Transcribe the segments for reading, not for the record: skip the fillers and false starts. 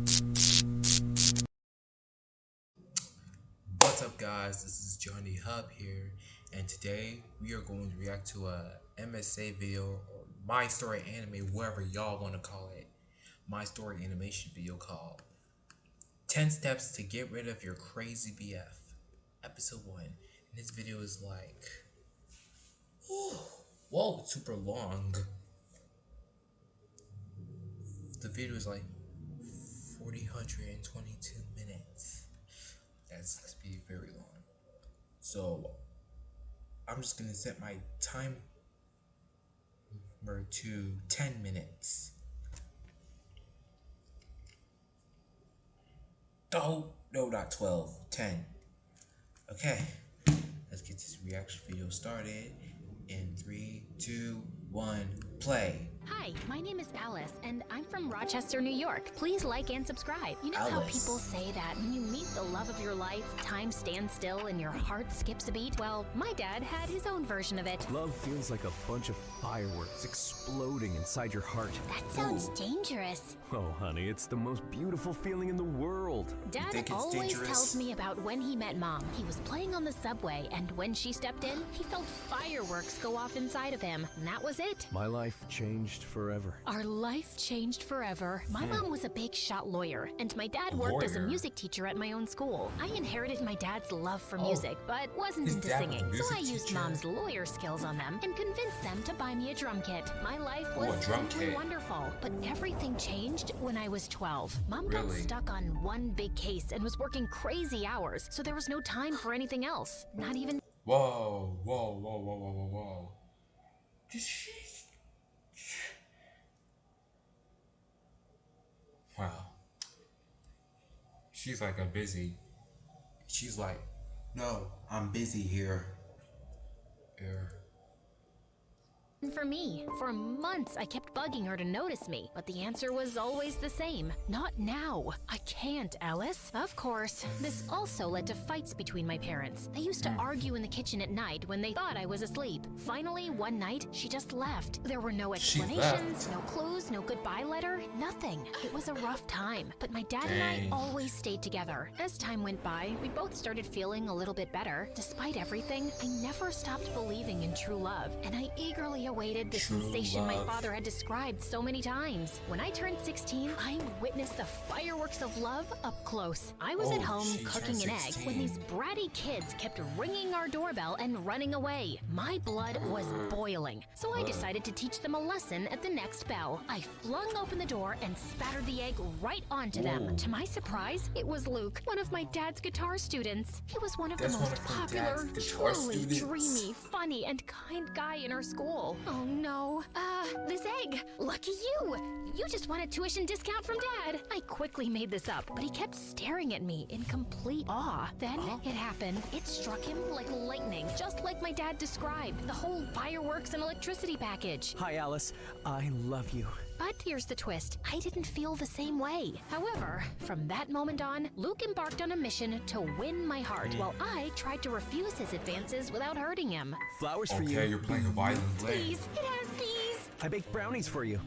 What's up, guys? This is Johnny Hub here, and today we are going to react to a MSA video, or My Story Anime, whatever y'all want to call it. My Story Animation video called 10 Steps to Get Rid of Your Crazy BF, Episode 1. And this video is like, whoa, it's super long. The video is like 422 minutes. That's going to be very long. So I'm just gonna set my timer to 10 minutes. Oh, no, not 12, 10. Okay, let's get this reaction video started in 3, 2, 1, play. Hi, my name is Alice, and I'm from Rochester, New York. Please like and subscribe. You know how people say that when you meet the love of your life, time stands still and your heart skips a beat? Well, my dad had his own version of it. Love feels like a bunch of fireworks exploding inside your heart. That sounds dangerous. Oh, honey, it's the most beautiful feeling in the world. Dad always tells me about when he met Mom. He was playing on the subway, and when she stepped in, he felt fireworks go off inside of him. And that was it. My life changed forever. Our life changed forever. My mom was a big shot lawyer, and my dad worked as a music teacher at my own school. I inherited my dad's love for music, but wasn't into singing, so I used Mom's lawyer skills on them and convinced them to buy me a drum kit. My life was simply wonderful, but everything changed when I was 12. Mom got stuck on one big case and was working crazy hours, so there was no time for anything else. Not even... Whoa. Wow. She's like she's like, no, I'm busy here. For me. For months, I kept bugging her to notice me, but the answer was always the same. Not now. I can't, Alice. Of course, this also led to fights between my parents. They used to argue in the kitchen at night when they thought I was asleep. Finally, one night, she just left. There were no explanations, no clues, no goodbye letter, nothing. It was a rough time, but my dad and I always stayed together. As time went by, we both started feeling a little bit better. Despite everything, I never stopped believing in true love, and I eagerly awaited the sensation my father had described so many times. When I turned 16, I witnessed the fireworks of love up close. I was at home cooking an egg when these bratty kids kept ringing our doorbell and running away. My blood was boiling, so I decided to teach them a lesson at the next bell. I flung open the door and spattered the egg right onto them. To my surprise, it was Luke, one of my dad's guitar students. He was one of the most popular, truly dreamy, funny, and kind guy in our school. Oh no. This egg. Lucky you. You just won a tuition discount from Dad. I quickly made this up, but he kept staring at me in complete awe. Then it happened. It struck him like lightning, just like my dad described. The whole fireworks and electricity package. Hi, Alice. I love you. But here's the twist. I didn't feel the same way. However, from that moment on, Luke embarked on a mission to win my heart, while I tried to refuse his advances without hurting him. Flowers for you. Okay, you're playing a violin play. Please, it has these. I baked brownies for you.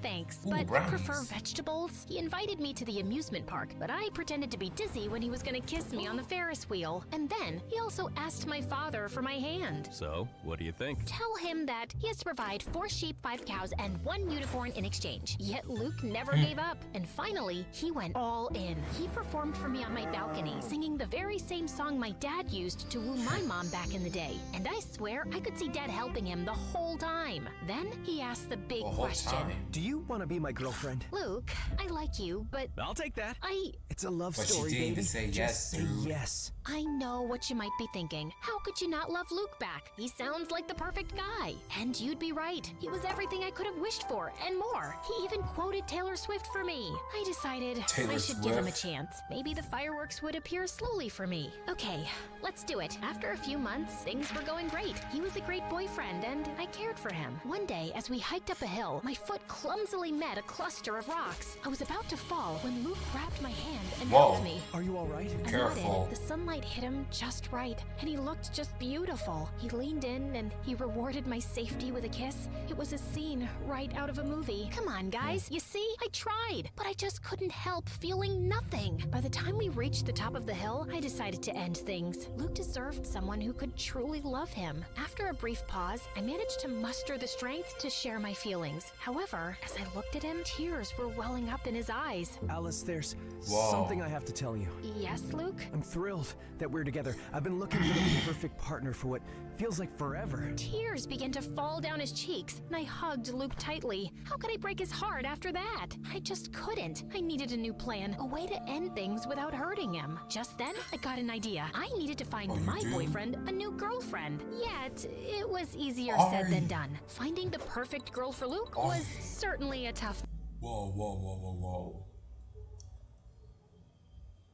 Thanks, Ooh, but brownies. prefer vegetables. He invited me to the amusement park, but I pretended to be dizzy when he was gonna kiss me on the Ferris wheel. And then he also asked my father for my hand. So, what do you think? Tell him that he has to provide 4 sheep, 5 cows, and 1 unicorn in exchange. Yet Luke never gave up. And finally, he went all in. He performed for me on my balcony, singing the very same song my dad used to woo my mom back in the day. And I swear I could see Dad helping him the whole time. Then he asked the big question. Do you want to be my girlfriend? Luke, I like you, but I'll take that. I It's a love But she story, didn't baby. even say Just yes, say dude. yes. I know what you might be thinking. How could you not love Luke back? He sounds like the perfect guy. And you'd be right. He was everything I could have wished for, and more. He even quoted Taylor Swift for me. I decided I should give him a chance. Maybe the fireworks would appear slowly for me. Okay, let's do it. After a few months, things were going great. He was a great boyfriend, and I cared for him. One day, as we hiked up a hill, my foot clumsily met a cluster of rocks. I was about to fall when Luke grabbed my hand and Whoa. held me. Are you all right? I Careful. nodded. The sunlight hit him just right, and he looked just beautiful. He leaned in and he rewarded my safety with a kiss. It was a scene right out of a movie. Come on, guys. You see? I tried, but I just couldn't help feeling nothing. By the time we reached the top of the hill, I decided to end things. Luke deserved someone who could truly love him. After a brief pause, I managed to muster the strength to share my feelings. However, as I looked at him, tears were welling up in his eyes. Alice, there's Whoa. something I have to tell you. Yes, Luke? I'm thrilled that we're together. I've been looking for the perfect partner for what feels like forever. Tears began to fall down his cheeks, and I hugged Luke tightly. How could I break his heart after that? I just couldn't. I needed a new plan, a way to end things without hurting him. Just then, I got an idea. I needed to find you my do? boyfriend a new girlfriend. Yet, it was easier said Ari. than done. Finding the perfect girl for Luke was certainly a tough. Whoa, whoa, whoa, whoa,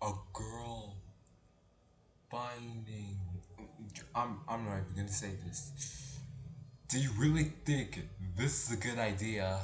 whoa. A girl finding. I'm not even gonna say this. Do you really think this is a good idea?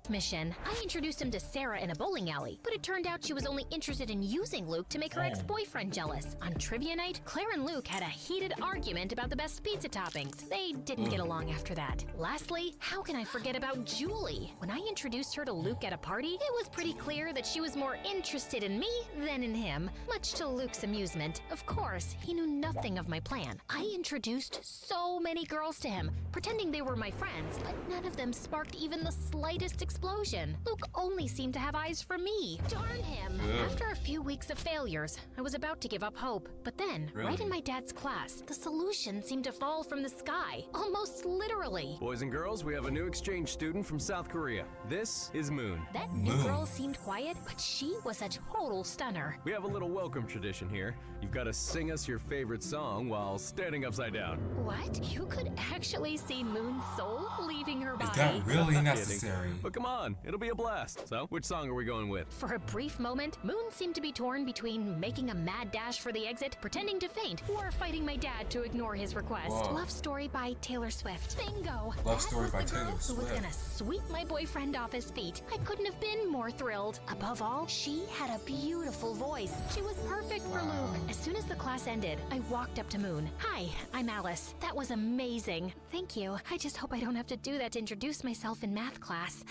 mission. I introduced him to Sarah in a bowling alley, but it turned out she was only interested in using Luke to make her ex-boyfriend jealous. On trivia night, Claire and Luke had a heated argument about the best pizza toppings. They didn't get along after that. Lastly, how can I forget about Julie? When I introduced her to Luke at a party, it was pretty clear that she was more interested in me than in him, much to Luke's amusement. Of course, he knew nothing of my plan. I introduced so many girls to him, pretending they were my friends, but none of them sparked even the slightest explosion. Luke only seemed to have eyes for me. Darn him! After a few weeks of failures, I was about to give up hope. But then, right in my dad's class, the solution seemed to fall from the sky, almost literally. Boys and girls, we have a new exchange student from South Korea. This is Moon. That new girl seemed quiet, but she was a total stunner. We have a little welcome tradition here. You've got to sing us your favorite song while standing upside down. What? You could actually see Moon's soul leaving her Is body. that really Kidding. necessary? But come on, it'll be a blast. So, which song are we going with? For a brief moment, Moon seemed to be torn between making a mad dash for the exit, pretending to faint, or fighting my dad to ignore his request. Whoa. Love Story by Taylor Swift. Bingo! Love Story was by the girl Taylor who was Swift. gonna sweep my boyfriend off his feet. I couldn't have been more thrilled. Above all, she had a beautiful voice. She was perfect for Luke. As soon as the class ended, I walked up to Moon. Hi, I'm Alice. That was amazing. Thank you. I just hope I don't have to do that to introduce myself in math class.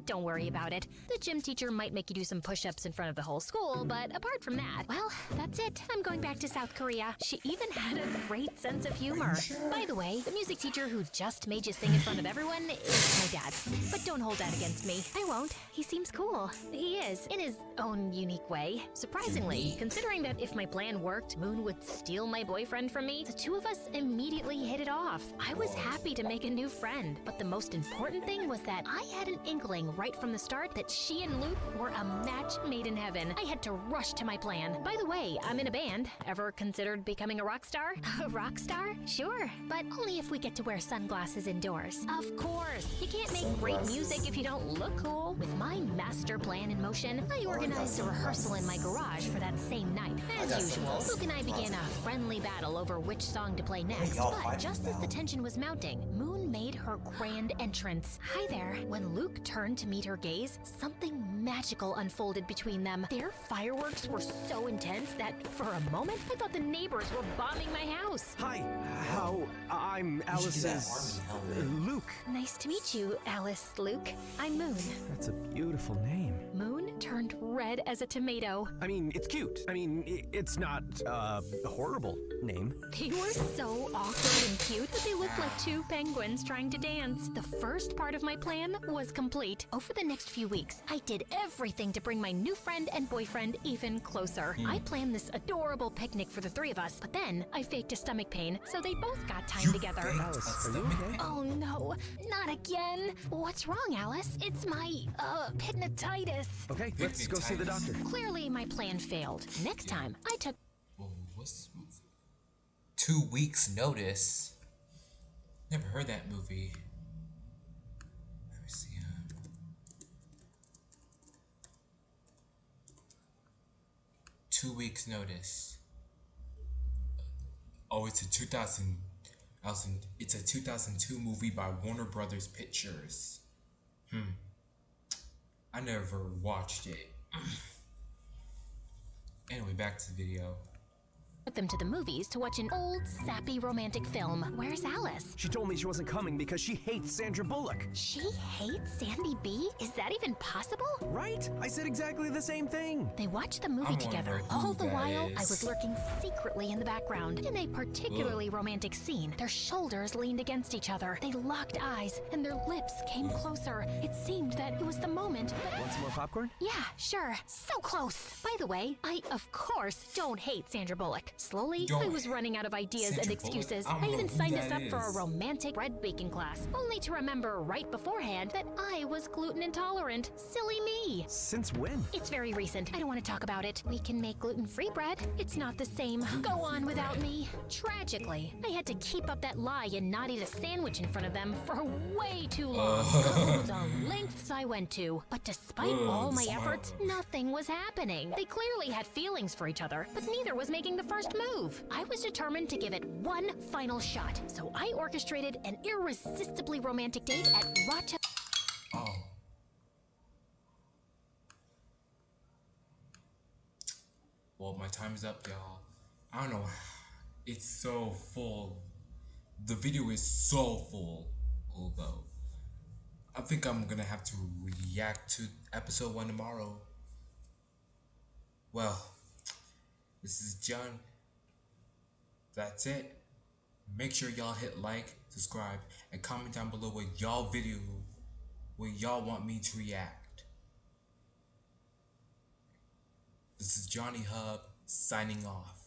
Don't worry about it. The gym teacher might make you do some push-ups in front of the whole school, but apart from that, well, that's it. I'm going back to South Korea. She even had a great sense of humor. By the way, the music teacher who just made you sing in front of everyone is my dad. But don't hold that against me. I won't. He seems cool. He is, in his own unique way. Surprisingly, considering that if my plan worked, Moon would steal my boyfriend from me, the two of us immediately hit it off. I was happy to make a new friend, but the most important thing was that I had an inkling right from the start that she and Luke were a match made in heaven. I had to rush to my plan. By the way, I'm in a band. Ever considered becoming a rock star? A rock star? Sure, but only if we get to wear sunglasses indoors. Of course, you can't make great music if you don't look cool. With my master plan in motion, I organized a rehearsal in my garage for that same night. As usual, Luke and I began a friendly battle over which song to play next, but just as the tension was mounting, Moon made her grand entrance. Hi there. When Luke turned to meet her gaze, something magical unfolded between them. Their fireworks were so intense that for a moment I thought the neighbors were bombing my house. Hi, I'm Alice's Luke. Nice to meet you, Alice Luke. I'm Moon. That's a beautiful name. Moon turned red as a tomato. I mean, it's cute. I mean, it's not a horrible name. They were so awkward and cute that they looked like two penguins trying to dance. The first part of my plan was complete. Over the next few weeks, I did everything to bring my new friend and boyfriend even closer. I planned this adorable picnic for the three of us, but then I faked a stomach pain, so they both got time together. Alice, are you okay? Oh no, not again. What's wrong, Alice? It's my, pigmatitis. Okay, let's go see the doctor. Clearly my plan failed. Next time, I took Whoa, what's 2 weeks notice? Never heard that movie. Let me see. 2 weeks notice. Oh, it's a 2000. It's a 2002 movie by Warner Brothers Pictures. I never watched it. Anyway, back to the video. Took them to the movies to watch an old, sappy romantic film. Where's Alice? She told me she wasn't coming because she hates Sandra Bullock. She hates Sandy B? Is that even possible? Right? I said exactly the same thing. They watched the movie I'm together. wondering who All the that while, I is. was lurking secretly in the background. In a particularly romantic scene, their shoulders leaned against each other. They locked eyes, and their lips came closer. It seemed that it was the moment, but... Want some more popcorn? Yeah, sure. So close. By the way, I, of course, don't hate Sandra Bullock. Slowly, Don't I was running out of ideas Sandra and excuses. Bullock? I I don't even know who signed us that up for a is. romantic bread baking class, only to remember right beforehand that I was gluten intolerant. Silly me. Since when? It's very recent. I don't want to talk about it. We can make gluten-free bread. It's not the same. Go on without me. Tragically, I had to keep up that lie and not eat a sandwich in front of them for way too long. Oh, the lengths I went to. But despite all my smile. efforts, nothing was happening. They clearly had feelings for each other, but neither was making the first move. I was determined to give it one final shot, so I orchestrated an irresistibly romantic date at Rochester. Oh. Well, my time is up, y'all. I don't know. It's so full. The video is so full, although. I think I'm gonna have to react to episode 1 tomorrow. Well, this is John. That's it. Make sure y'all hit like, subscribe, and comment down below what y'all want me to react. This is Johnny Hub signing off.